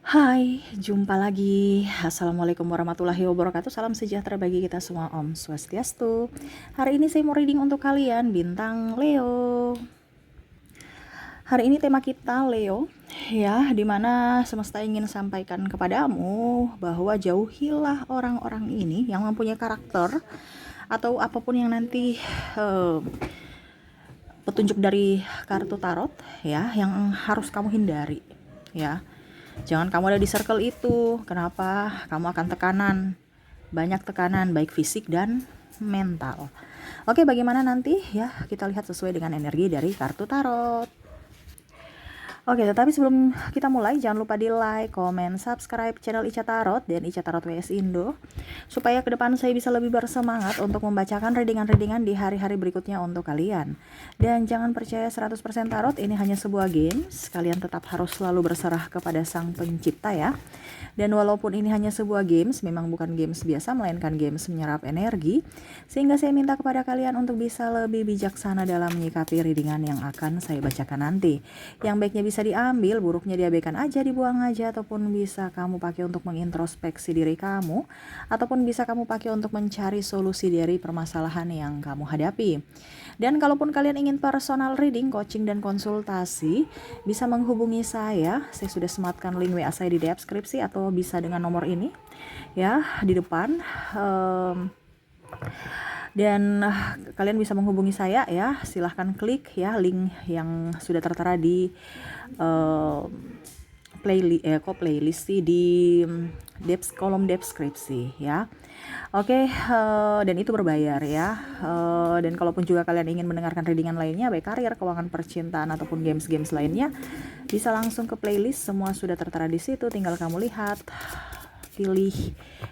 Hai, jumpa lagi. Assalamualaikum warahmatullahi wabarakatuh. Salam sejahtera bagi kita semua. Om Swastiastu. Hari ini saya mau reading untuk kalian bintang Leo. Hari ini tema kita Leo, ya, dimana semesta ingin sampaikan kepadamu bahwa jauhilah orang-orang ini yang mempunyai karakter atau apapun yang nanti petunjuk dari kartu tarot, ya, yang harus kamu hindari, ya. Jangan kamu ada di circle itu. Kenapa? Kamu akan tekanan. Banyak tekanan baik fisik dan mental. Oke, bagaimana nanti? Ya, kita lihat sesuai dengan energi dari kartu tarot. Oke, tetapi sebelum kita mulai, jangan lupa di like, komen, subscribe channel Ica Tarot dan Ica Tarot WS Indo, supaya ke depan saya bisa lebih bersemangat untuk membacakan readingan-readingan di hari-hari berikutnya untuk kalian. Dan jangan percaya 100% tarot, ini hanya sebuah games, kalian tetap harus selalu berserah kepada Sang Pencipta ya. Dan walaupun ini hanya sebuah games, memang bukan games biasa, melainkan games menyerap energi, sehingga saya minta kepada kalian untuk bisa lebih bijaksana dalam menyikapi readingan yang akan saya bacakan nanti. Yang baiknya bisa diambil, buruknya diabaikan aja, dibuang aja, ataupun bisa kamu pakai untuk mengintrospeksi diri kamu, ataupun bisa kamu pakai untuk mencari solusi dari permasalahan yang kamu hadapi. Dan kalaupun kalian ingin personal reading, coaching, dan konsultasi, bisa menghubungi saya. Saya sudah sematkan link WA saya di deskripsi, atau bisa dengan nomor ini ya di depan. Dan kalian bisa menghubungi saya ya, silahkan klik ya link yang sudah tertera di playlist sih di kolom deskripsi ya. Oke, dan itu berbayar ya. Dan kalaupun juga kalian ingin mendengarkan readingan lainnya, baik karir, keuangan, percintaan, ataupun games-games lainnya, bisa langsung ke playlist, semua sudah tertera di situ. Tinggal kamu lihat, pilih,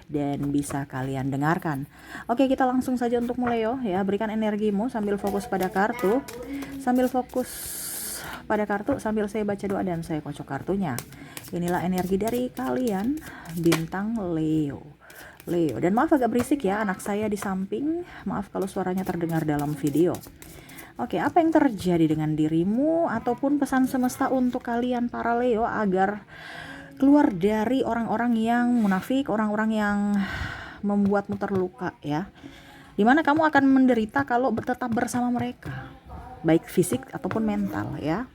dan bisa kalian dengarkan. Oke, kita langsung saja untuk mulai ya. Berikan energimu sambil fokus pada kartu, sambil saya baca doa dan saya kocok kartunya. Inilah energi dari kalian, bintang Leo. Dan maaf agak berisik ya, anak saya di samping. Maaf kalau suaranya terdengar dalam video. Oke, apa yang terjadi dengan dirimu ataupun pesan semesta untuk kalian para Leo agar keluar dari orang-orang yang munafik, orang-orang yang membuatmu terluka ya. Dimana kamu akan menderita kalau tetap bersama mereka, baik fisik ataupun mental ya.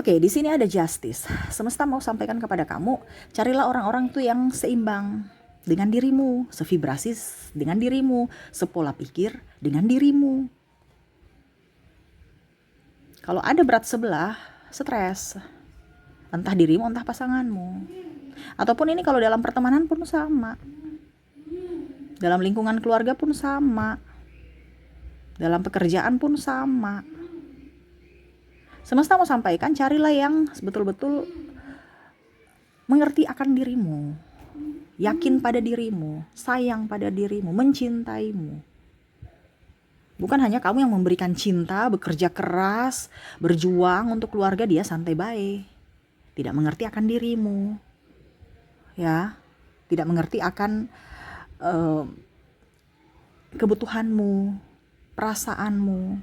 Oke, di sini ada justice. Semesta mau sampaikan kepada kamu, carilah orang-orang tuh yang seimbang dengan dirimu, sevibrasi dengan dirimu, sepola pikir dengan dirimu. Kalau ada berat sebelah, stres, entah dirimu, entah pasanganmu. Ataupun ini kalau dalam pertemanan pun sama. Dalam lingkungan keluarga pun sama. Dalam pekerjaan pun sama. Semesta mau sampaikan, carilah yang betul-betul mengerti akan dirimu, yakin pada dirimu, sayang pada dirimu, mencintaimu. Bukan hanya kamu yang memberikan cinta, bekerja keras, berjuang untuk keluarga, dia santai baik. Tidak mengerti akan dirimu, ya, tidak mengerti akan kebutuhanmu, perasaanmu,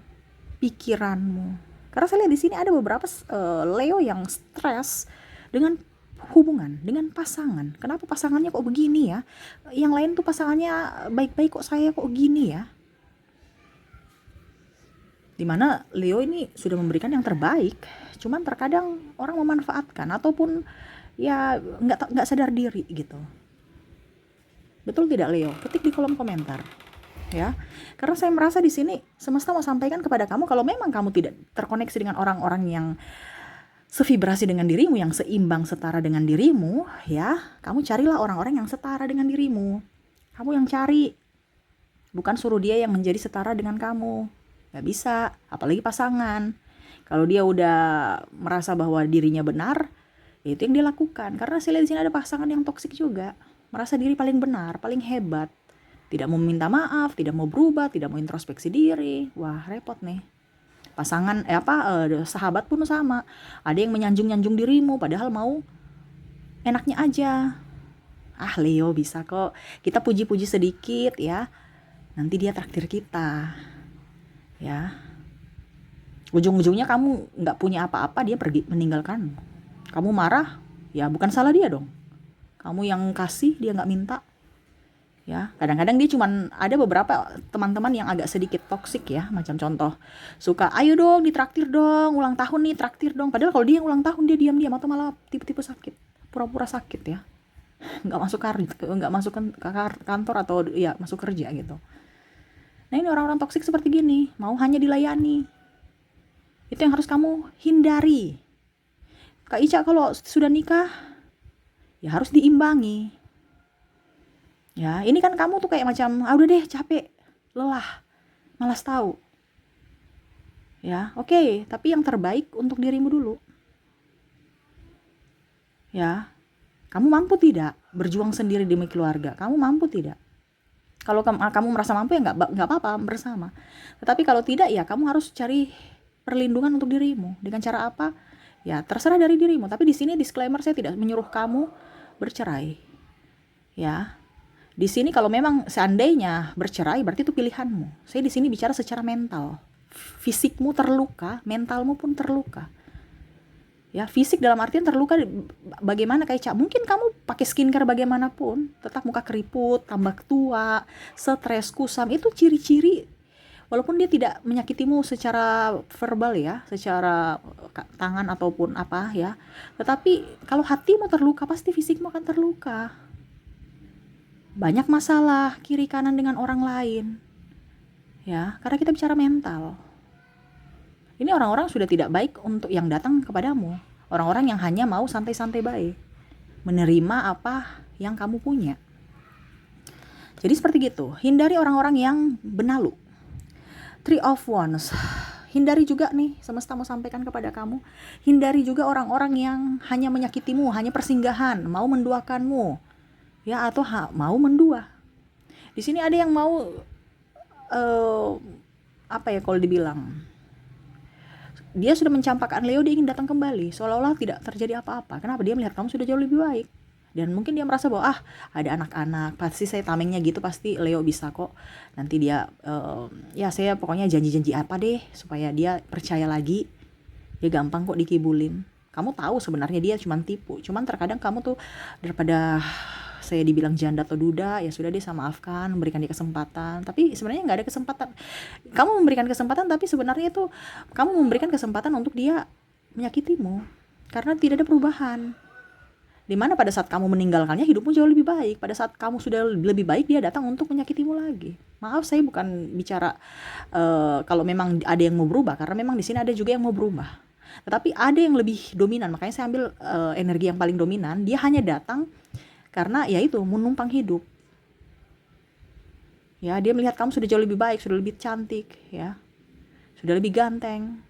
pikiranmu. Karena saya lihat di sini ada beberapa Leo yang stres dengan hubungan, dengan pasangan. Kenapa pasangannya kok begini ya? Yang lain tuh pasangannya baik-baik, kok saya kok gini ya? Dimana Leo ini sudah memberikan yang terbaik, cuman terkadang orang memanfaatkan ataupun ya nggak sadar diri gitu. Betul tidak Leo? Ketik di kolom komentar. Ya, karena saya merasa di sini semesta mau sampaikan kepada kamu kalau memang kamu tidak terkoneksi dengan orang-orang yang sevibrasi dengan dirimu, yang seimbang setara dengan dirimu, ya, kamu carilah orang-orang yang setara dengan dirimu. Kamu yang cari, bukan suruh dia yang menjadi setara dengan kamu. Gak bisa, apalagi pasangan. Kalau dia udah merasa bahwa dirinya benar, ya itu yang dia lakukan. Karena saya lihat di sini ada pasangan yang toksik juga, merasa diri paling benar, paling hebat. Tidak mau minta maaf, tidak mau berubah, tidak mau introspeksi diri. Wah, repot nih. Pasangan sahabat pun sama. Ada yang menyanjung-nyanjung dirimu padahal mau enaknya aja. Ah, Leo bisa kok. Kita puji-puji sedikit ya. Nanti dia traktir kita. Ya. Ujung-ujungnya kamu nggak punya apa-apa, dia pergi meninggalkan. Kamu marah, Ya bukan salah dia dong. Kamu yang kasih, dia nggak minta. Ya, kadang-kadang dia cuman ada beberapa teman-teman yang agak sedikit toksik ya, macam contoh suka ayo dong ditraktir dong, ulang tahun nih traktir dong, padahal kalau dia yang ulang tahun dia diam-diam atau malah tipe-tipe sakit, pura-pura sakit ya, nggak masuk nggak masuk kantor atau ya masuk kerja gitu. Nah ini orang-orang toksik seperti gini, mau hanya dilayani, itu yang harus kamu hindari. Kak Ica kalau sudah nikah ya harus diimbangi. Ya, ini kan kamu tuh kayak macam, udah deh capek, lelah, malas tahu. Ya, oke, tapi yang terbaik untuk dirimu dulu. Ya, kamu mampu tidak berjuang sendiri demi keluarga? Kamu mampu tidak? Kalau kamu merasa mampu ya nggak apa-apa bersama. Tetapi kalau tidak ya kamu harus cari perlindungan untuk dirimu. Dengan cara apa? Ya terserah dari dirimu. Tapi di sini disclaimer, saya tidak menyuruh kamu bercerai. Ya, di sini kalau memang seandainya bercerai berarti itu pilihanmu. Saya di sini bicara secara mental. Fisikmu terluka, mentalmu pun terluka. Ya, fisik dalam artian terluka bagaimana kayak Cak. Mungkin kamu pakai skincare bagaimanapun, tetap muka keriput, tambah tua, stres, kusam, itu ciri-ciri walaupun dia tidak menyakitimu secara verbal ya, secara tangan ataupun apa ya. Tetapi kalau hatimu terluka pasti fisikmu akan terluka. Banyak masalah kiri kanan dengan orang lain. Ya, karena kita bicara mental. Ini orang-orang sudah tidak baik untuk yang datang kepadamu. Orang-orang yang hanya mau santai-santai baik. Menerima apa yang kamu punya. Jadi seperti gitu. Hindari orang-orang yang benalu. Three of Wands. Hindari juga nih, semesta mau sampaikan kepada kamu. Hindari juga orang-orang yang hanya menyakitimu, hanya persinggahan, mau menduakanmu. Ya, atau mau mendua. Di sini ada yang mau apa ya kalau dibilang, dia sudah mencampakkan Leo, dia ingin datang kembali seolah-olah tidak terjadi apa-apa. Kenapa? Dia melihat kamu sudah jauh lebih baik, dan mungkin dia merasa bahwa ada anak-anak, pasti saya tamengnya gitu, pasti Leo bisa kok. Nanti dia ya saya pokoknya janji-janji apa deh supaya dia percaya lagi. Dia gampang kok dikibulin. Kamu tahu sebenarnya dia cuma tipu, cuman terkadang kamu tuh daripada saya dibilang janda atau duda, ya sudah deh, sama maafkan, memberikan dia kesempatan. Tapi sebenarnya nggak ada kesempatan. Kamu memberikan kesempatan, tapi sebenarnya itu kamu memberikan kesempatan untuk dia menyakitimu, karena tidak ada perubahan. Dimana pada saat kamu meninggalkannya, hidupmu jauh lebih baik. Pada saat kamu sudah lebih baik, dia datang untuk menyakitimu lagi. Maaf, saya bukan bicara kalau memang ada yang mau berubah, karena memang di sini ada juga yang mau berubah. Tetapi ada yang lebih dominan, makanya saya ambil energi yang paling dominan. Dia hanya datang karena ya itu menumpang hidup. Ya, dia melihat kamu sudah jauh lebih baik, sudah lebih cantik, ya, sudah lebih ganteng.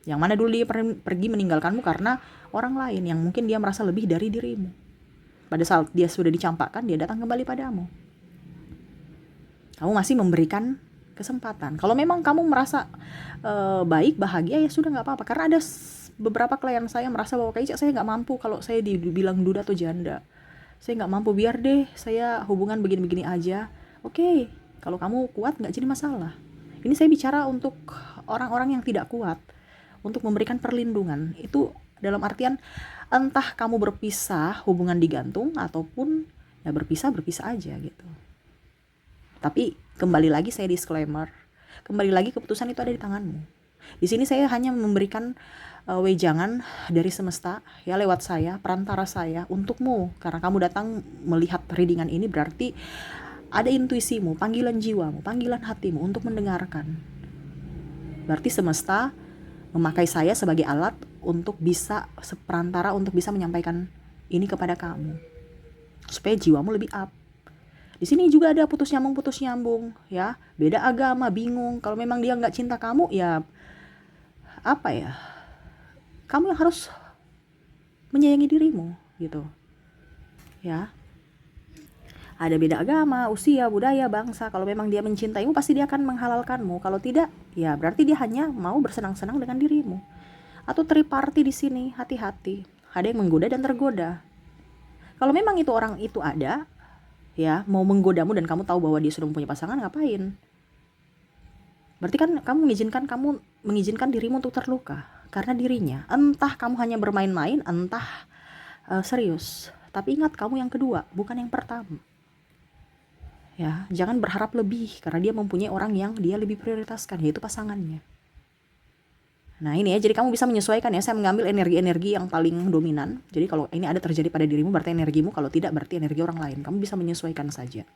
Yang mana dulu dia pergi meninggalkanmu karena orang lain yang mungkin dia merasa lebih dari dirimu. Pada saat dia sudah dicampakkan, dia datang kembali padamu. Kamu masih memberikan kesempatan. Kalau memang kamu merasa baik, bahagia, ya sudah nggak apa-apa. Karena ada beberapa klien saya merasa bahwa kayaknya saya nggak mampu kalau saya dibilang duda atau janda. Saya nggak mampu, biar deh saya hubungan begini-begini aja. Oke, kalau kamu kuat nggak jadi masalah. Ini saya bicara untuk orang-orang yang tidak kuat, untuk memberikan perlindungan. Itu dalam artian entah kamu berpisah, hubungan digantung, ataupun ya berpisah aja gitu. Tapi kembali lagi saya disclaimer, kembali lagi keputusan itu ada di tanganmu. Di sini saya hanya memberikan wejangan dari semesta ya, lewat saya, perantara saya untukmu. Karena kamu datang melihat readingan ini, berarti ada intuisimu, panggilan jiwamu, panggilan hatimu untuk mendengarkan. Berarti semesta memakai saya sebagai alat untuk bisa, perantara untuk bisa menyampaikan ini kepada kamu, supaya jiwamu lebih up. Di sini juga ada putus nyambung ya, beda agama, bingung. Kalau memang dia nggak cinta kamu, ya apa ya, kamu yang harus menyayangi dirimu gitu ya. Ada beda agama, usia, budaya, bangsa. Kalau memang dia mencintaimu, pasti dia akan menghalalkanmu. Kalau tidak, ya berarti dia hanya mau bersenang-senang dengan dirimu. Atau triparty di sini, hati-hati. Ada yang menggoda dan tergoda. Kalau memang itu orang itu ada, ya mau menggodamu dan kamu tahu bahwa dia sudah mempunyai pasangan, ngapain? Berarti kan kamu mengizinkan dirimu untuk terluka karena dirinya. Entah kamu hanya bermain-main, entah serius. Tapi ingat, kamu yang kedua, bukan yang pertama. Ya, jangan berharap lebih karena dia mempunyai orang yang dia lebih prioritaskan, yaitu pasangannya. Nah ini ya, jadi kamu bisa menyesuaikan ya. Saya mengambil energi-energi yang paling dominan. Jadi kalau ini ada terjadi pada dirimu, berarti energimu. Kalau tidak, berarti energi orang lain. Kamu bisa menyesuaikan saja.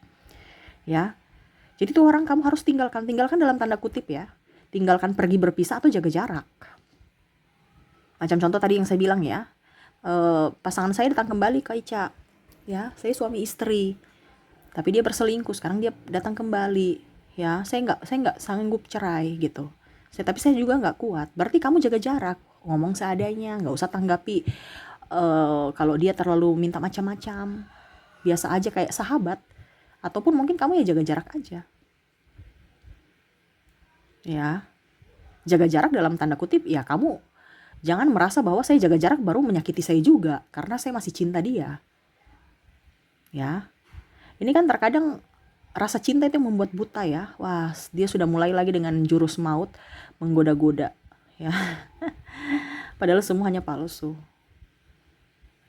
Ya, jadi tuh orang kamu harus tinggalkan. Tinggalkan dalam tanda kutip ya. Tinggalkan pergi berpisah atau jaga jarak. Macam contoh tadi yang saya bilang ya. Pasangan saya datang kembali ke Ica. Ya, saya suami istri. Tapi dia berselingkuh, sekarang dia datang kembali. Ya, saya nggak sanggup cerai gitu. Tapi saya juga nggak kuat. Berarti kamu jaga jarak, ngomong seadanya, nggak usah tanggapi kalau dia terlalu minta macam-macam. Biasa aja kayak sahabat. Ataupun mungkin kamu ya jaga jarak aja. Ya, jaga jarak dalam tanda kutip ya, kamu jangan merasa bahwa saya jaga jarak baru menyakiti saya juga, karena saya masih cinta dia. Ya, ini kan terkadang rasa cinta itu membuat buta ya. Wah, dia sudah mulai lagi dengan jurus maut menggoda-goda ya. Padahal semua hanya palsu.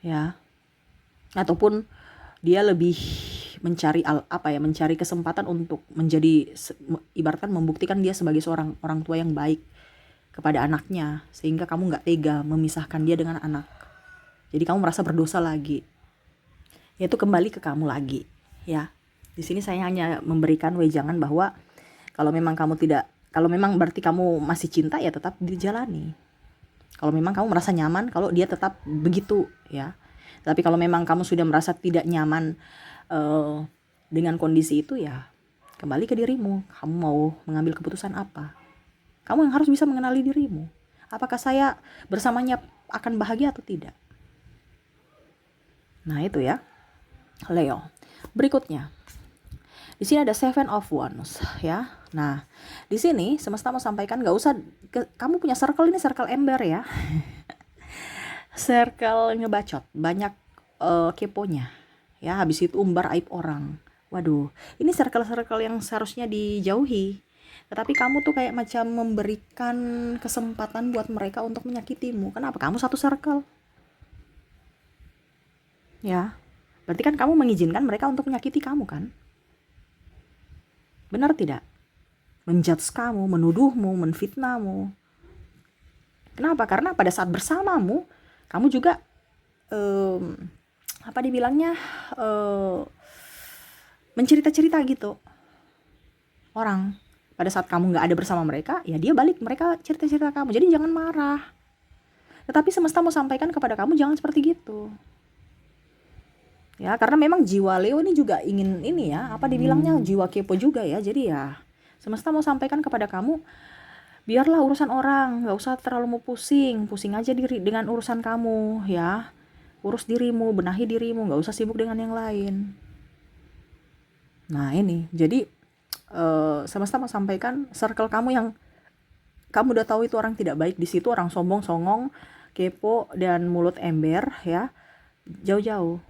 Ya. Ataupun dia lebih mencari mencari kesempatan untuk menjadi, ibaratkan membuktikan dia sebagai seorang orang tua yang baik kepada anaknya, sehingga kamu nggak tega memisahkan dia dengan anak. Jadi kamu merasa berdosa lagi. Yaitu kembali ke kamu lagi, ya. Di sini saya hanya memberikan wejangan bahwa kalau memang berarti kamu masih cinta, ya tetap dijalani. Kalau memang kamu merasa nyaman kalau dia tetap begitu, ya. Tapi kalau memang kamu sudah merasa tidak nyaman dengan kondisi itu, ya kembali ke dirimu. Kamu mau mengambil keputusan apa? Kamu yang harus bisa mengenali dirimu. Apakah saya bersamanya akan bahagia atau tidak? Nah itu ya, Leo. Berikutnya, di sini ada Seven of Wands ya. Nah di sini semesta mau sampaikan, nggak usah kamu punya circle, ini circle ember ya. Circle ngebacot, banyak keponya ya. Habis itu umbar aib orang. Waduh, ini circle-circle yang seharusnya dijauhi. Tetapi kamu tuh kayak macam memberikan kesempatan buat mereka untuk menyakitimu. Kenapa? Kamu satu circle. Ya, berarti kan kamu mengizinkan mereka untuk menyakiti kamu kan? Benar tidak? Menjudge kamu, menuduhmu, menfitnahmu. Kenapa? Karena pada saat bersamamu, kamu juga mencerita-cerita gitu. Orang pada saat kamu nggak ada bersama mereka, ya dia balik mereka cerita-cerita kamu. Jadi jangan marah. Tetapi semesta mau sampaikan kepada kamu, jangan seperti gitu. Ya, karena memang jiwa Leo ini juga ingin ini ya, dibilangnya jiwa kepo juga ya. Jadi ya, semesta mau sampaikan kepada kamu, biarlah urusan orang, nggak usah terlalu mau pusing aja diri dengan urusan kamu ya. Urus dirimu, benahi dirimu, nggak usah sibuk dengan yang lain. Nah ini, jadi semesta mau sampaikan, circle kamu yang kamu udah tahu itu orang tidak baik, di situ orang sombong, songong, kepo, dan mulut ember ya, jauh-jauh.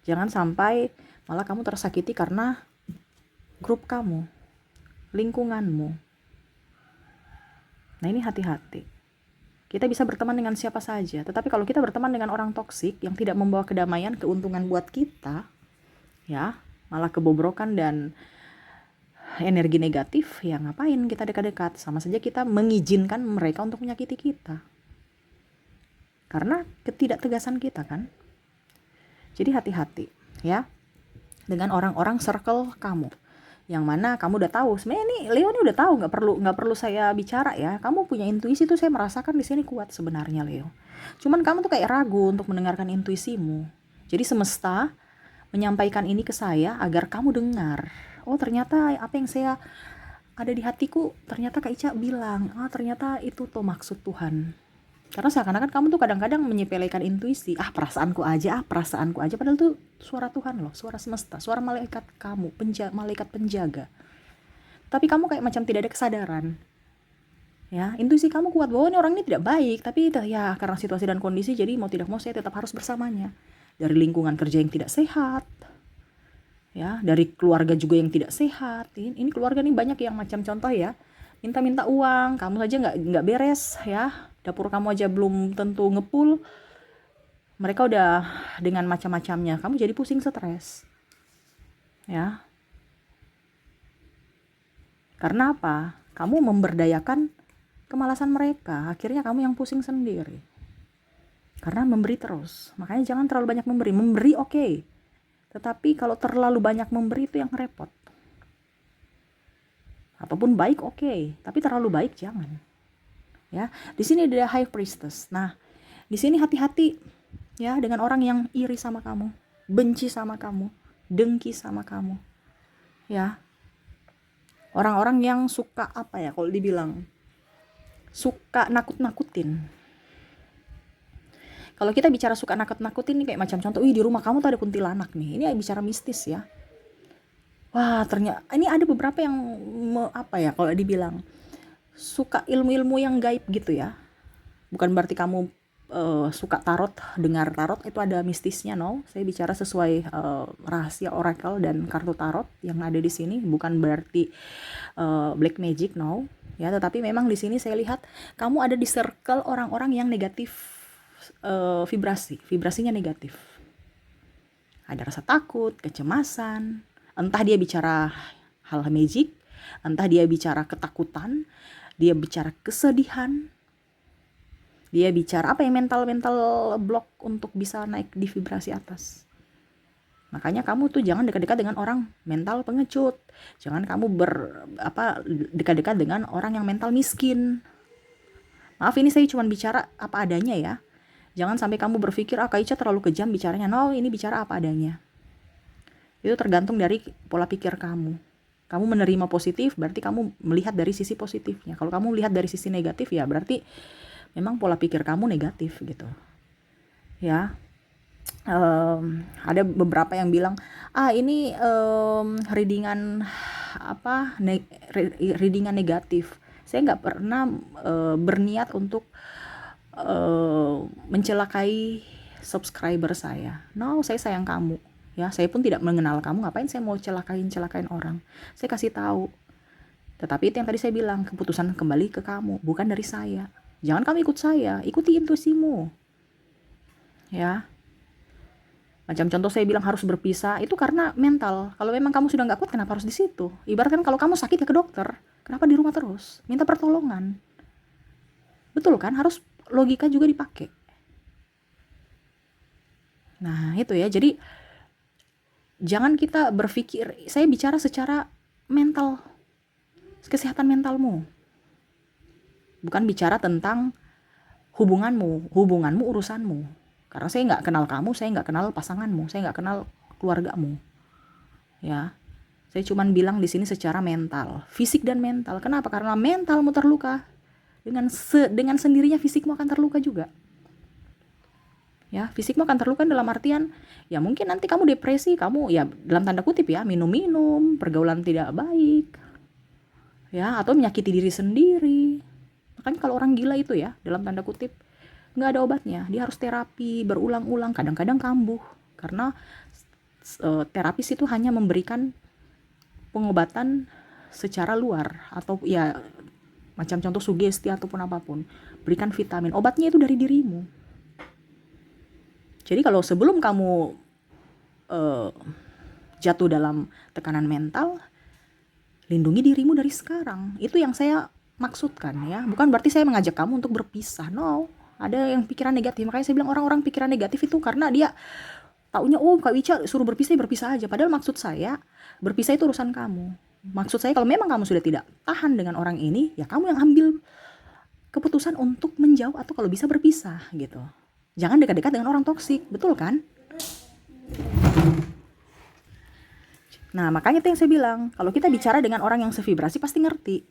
Jangan sampai malah kamu tersakiti karena grup kamu, lingkunganmu. Nah ini hati-hati. Kita bisa berteman dengan siapa saja, tetapi kalau kita berteman dengan orang toksik yang tidak membawa kedamaian, keuntungan buat kita, ya malah kebobrokan dan energi negatif, ya ngapain kita dekat-dekat? Sama saja kita mengizinkan mereka untuk menyakiti kita. Karena ketidaktegasan kita kan. Jadi hati-hati ya dengan orang-orang circle kamu, yang mana kamu udah tahu. Sebenarnya ini Leo ini udah tahu, nggak perlu saya bicara ya. Kamu punya intuisi tuh, saya merasakan di sini kuat sebenarnya Leo. Cuman kamu tuh kayak ragu untuk mendengarkan intuisimu. Jadi semesta menyampaikan ini ke saya agar kamu dengar. Oh ternyata apa yang saya ada di hatiku, ternyata Kak Ica bilang, ternyata itu tuh maksud Tuhan. Karena seakan-akan kamu tuh kadang-kadang menyepelekan intuisi. Perasaanku aja. Padahal tuh suara Tuhan loh, suara semesta, suara malaikat kamu, malaikat penjaga. Tapi kamu kayak macam tidak ada kesadaran. Ya, intuisi kamu kuat bahwa ini orang ini tidak baik, tapi ya karena situasi dan kondisi, jadi mau tidak mau saya tetap harus bersamanya. Dari lingkungan kerja yang tidak sehat, ya, dari keluarga juga yang tidak sehat. Ini keluarga nih banyak yang macam contoh ya, minta-minta uang, kamu saja nggak beres ya. Dapur kamu aja belum tentu ngepul, Mereka udah dengan macam-macamnya, kamu jadi pusing, stres. Ya. Karena apa? Kamu memberdayakan kemalasan mereka, akhirnya kamu yang pusing sendiri. Karena memberi terus. Makanya jangan terlalu banyak memberi. Memberi oke. Tetapi kalau terlalu banyak memberi itu yang repot. Ataupun baik oke, tapi terlalu baik jangan. Ya, di sini ada high priestess. Nah, di sini hati-hati ya dengan orang yang iri sama kamu, benci sama kamu, dengki sama kamu. Ya. Orang-orang yang suka apa ya kalau dibilang? Suka nakut-nakutin. Kalau kita bicara suka nakut-nakutin nih kayak macam contoh, di rumah kamu tuh ada kuntilanak nih. Ini bicara mistis ya. Wah, ternyata ini ada beberapa yang apa ya kalau dibilang suka ilmu-ilmu yang gaib gitu ya. Bukan berarti kamu suka tarot, dengar tarot itu ada mistisnya, no. Saya bicara sesuai rahasia oracle dan kartu tarot yang ada di sini, bukan berarti black magic, no. Ya, tetapi memang di sini saya lihat kamu ada di circle orang-orang yang negatif, vibrasinya negatif. Ada rasa takut, kecemasan, entah dia bicara hal magic, entah dia bicara ketakutan, dia bicara kesedihan, dia bicara apa ya, mental block untuk bisa naik di vibrasi atas. Makanya kamu tuh jangan dekat-dekat dengan orang mental pengecut. Jangan kamu dekat-dekat dengan orang yang mental miskin. Maaf, ini saya cuma bicara apa adanya ya. Jangan sampai kamu berpikir Kak Ica terlalu kejam bicaranya. No, ini bicara apa adanya. Itu tergantung dari pola pikir kamu. Kamu menerima positif, berarti kamu melihat dari sisi positifnya. Kalau kamu melihat dari sisi negatif, ya berarti memang pola pikir kamu negatif gitu. Ya, ada beberapa yang bilang, ini readingan readingan negatif. Saya nggak pernah berniat untuk mencelakai subscriber saya. No, saya sayang kamu. Ya, saya pun tidak mengenal kamu, ngapain saya mau celakain orang. Saya kasih tahu. Tetapi itu yang tadi saya bilang, keputusan kembali ke kamu, bukan dari saya. Jangan kamu ikut saya, ikuti intuisimu. Ya. Macam contoh saya bilang harus berpisah, itu karena mental. Kalau memang kamu sudah nggak kuat, kenapa harus di situ? Ibaratkan kalau kamu sakit ya ke dokter, kenapa di rumah terus? Minta pertolongan. Betul kan? Harus logika juga dipakai. Nah, itu ya. Jadi jangan kita berpikir, saya bicara secara mental, kesehatan mentalmu. Bukan bicara tentang hubunganmu urusanmu. Karena saya nggak kenal kamu, saya nggak kenal pasanganmu, saya nggak kenal keluargamu. Ya, saya cuma bilang di sini secara mental, fisik dan mental. Kenapa? Karena mentalmu terluka, dengan sendirinya fisikmu akan terluka juga. Ya, fisikmu akan terluka dalam artian ya mungkin nanti kamu depresi, kamu ya dalam tanda kutip ya minum, pergaulan tidak baik, ya, atau menyakiti diri sendiri. Makanya kalau orang gila itu ya dalam tanda kutip nggak ada obatnya, dia harus terapi berulang-ulang, kadang-kadang kambuh karena terapis itu hanya memberikan pengobatan secara luar atau ya macam contoh sugesti ataupun apapun, berikan vitamin, obatnya itu dari dirimu. Jadi kalau sebelum kamu jatuh dalam tekanan mental, lindungi dirimu dari sekarang. Itu yang saya maksudkan ya. Bukan berarti saya mengajak kamu untuk berpisah. No, ada yang pikiran negatif. Makanya saya bilang orang-orang pikiran negatif itu karena dia taunya Kak Ica suruh berpisah aja. Padahal maksud saya berpisah itu urusan kamu. Maksud saya kalau memang kamu sudah tidak tahan dengan orang ini, ya kamu yang ambil keputusan untuk menjauh atau kalau bisa berpisah gitu. Jangan dekat-dekat dengan orang toksik, betul kan? Nah, makanya itu yang saya bilang, kalau kita bicara dengan orang yang sevibrasi pasti ngerti.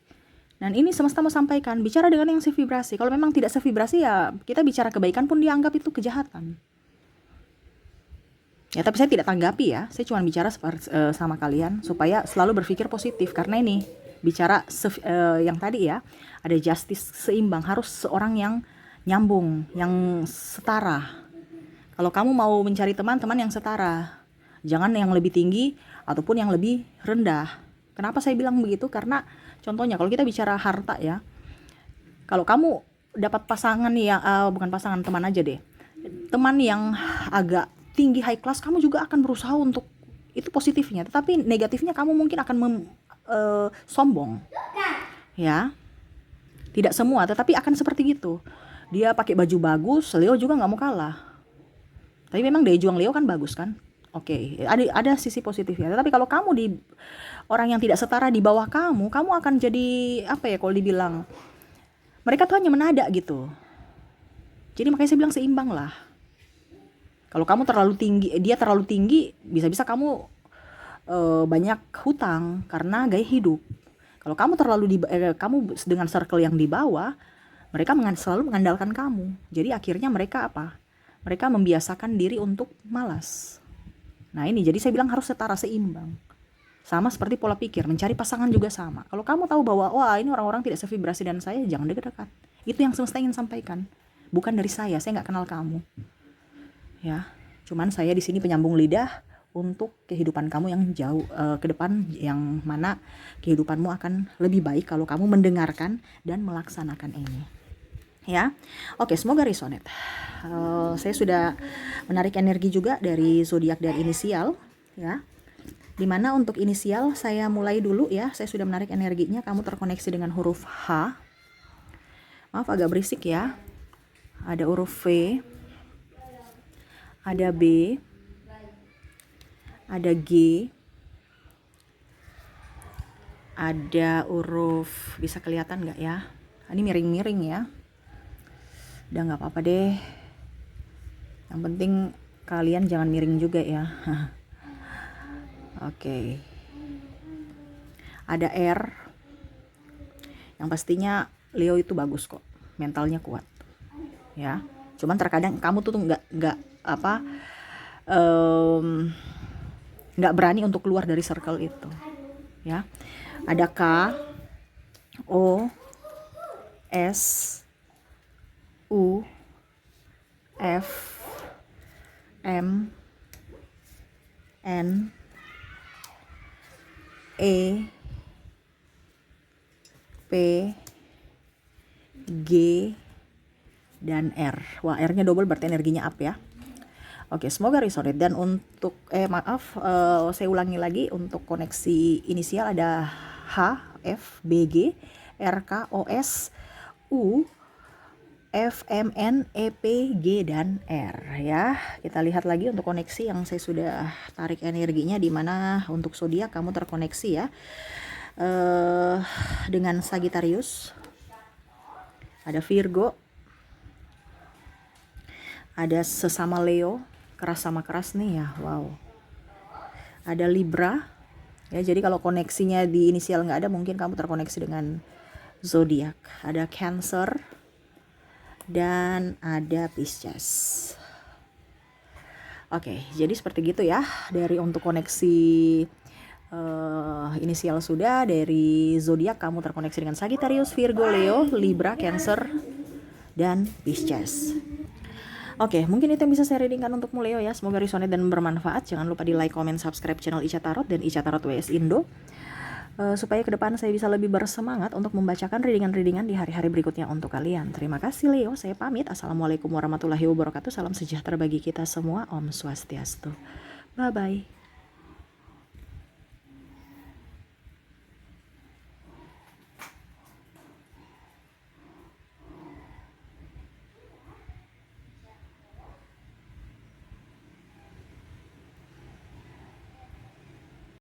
Dan ini semesta mau sampaikan, bicara dengan yang sevibrasi. Kalau memang tidak sevibrasi ya kita bicara kebaikan pun dianggap itu kejahatan. Ya, tapi saya tidak tanggapi ya. Saya cuma bicara sama kalian supaya selalu berpikir positif. Karena ini bicara yang tadi ya, ada justice seimbang, harus seorang yang nyambung, yang setara. Kalau kamu mau mencari teman yang setara, jangan yang lebih tinggi ataupun yang lebih rendah. Kenapa saya bilang begitu? Karena contohnya kalau kita bicara harta ya, kalau kamu dapat pasangan nih bukan pasangan, teman aja deh, teman yang agak tinggi high class, kamu juga akan berusaha untuk itu positifnya, tetapi negatifnya kamu mungkin akan sombong, ya. Tidak semua, tetapi akan seperti gitu. Dia pakai baju bagus, Leo juga nggak mau kalah. Tapi memang daya juang Leo kan bagus kan. Oke, ada sisi positifnya. Tetapi kalau kamu di orang yang tidak setara di bawah kamu akan jadi apa ya, kalau dibilang mereka tuh hanya menada gitu. Jadi makanya saya bilang seimbang lah. Kalau kamu terlalu tinggi, dia terlalu tinggi, bisa-bisa kamu banyak hutang karena gaya hidup. Kalau kamu kamu dengan circle yang di bawah, mereka selalu mengandalkan kamu. Jadi akhirnya mereka apa? Mereka membiasakan diri untuk malas. Nah ini, jadi saya bilang harus setara, seimbang. Sama seperti pola pikir, mencari pasangan juga sama. Kalau kamu tahu bahwa, wah ini orang-orang tidak sevibrasi dan saya, jangan dekat-dekat. Itu yang semesta ingin sampaikan. Bukan dari saya nggak kenal kamu. Ya, cuman saya di sini penyambung lidah untuk kehidupan kamu yang jauh ke depan, yang mana kehidupanmu akan lebih baik kalau kamu mendengarkan dan melaksanakan ini. Ya, oke, semoga resonate. Saya sudah menarik energi juga dari zodiak dan inisial, ya. Dimana untuk inisial saya mulai dulu ya. Saya sudah menarik energinya. Kamu terkoneksi dengan huruf H. Maaf agak berisik ya. Ada huruf V, ada B, ada G, ada huruf, bisa kelihatan nggak ya? Ini miring-miring ya. Udah nggak apa-apa deh. Yang penting kalian jangan miring juga ya. Oke. Ada R. Yang pastinya Leo itu bagus kok. Mentalnya kuat. Ya. Cuman terkadang kamu tuh nggak nggak berani untuk keluar dari circle itu. Ya. Ada K, O, S, U, F, M, N, E, P, G, dan R. Wah, R-nya double berarti energinya up ya. Oke, semoga resonate. Dan untuk saya ulangi lagi, untuk koneksi inisial ada H, F, B, G, R, K, O, S, U, F, M, N, E, P, G, dan R ya. Kita lihat lagi untuk koneksi yang saya sudah tarik energinya, di mana untuk zodiak kamu terkoneksi ya dengan Sagittarius, ada Virgo, ada sesama Leo, keras sama keras nih ya, wow. Ada Libra ya, jadi kalau koneksinya di inisial nggak ada, mungkin kamu terkoneksi dengan zodiak. Ada Cancer dan ada Pisces. Oke, jadi seperti gitu ya, dari untuk koneksi inisial sudah, dari zodiak kamu terkoneksi dengan Sagittarius, Virgo, Leo, Libra, Cancer, dan Pisces. Oke, mungkin itu yang bisa saya readingkan untukmu Leo ya. Semoga resonate dan bermanfaat. Jangan lupa di like, comment, subscribe channel Ica Tarot dan Ica Tarot WS Indo, supaya ke depan saya bisa lebih bersemangat untuk membacakan readingan-readingan di hari-hari berikutnya untuk kalian. Terima kasih Leo, saya pamit. Assalamualaikum warahmatullahi wabarakatuh. Salam sejahtera bagi kita semua. Om Swastiastu. Bye-bye.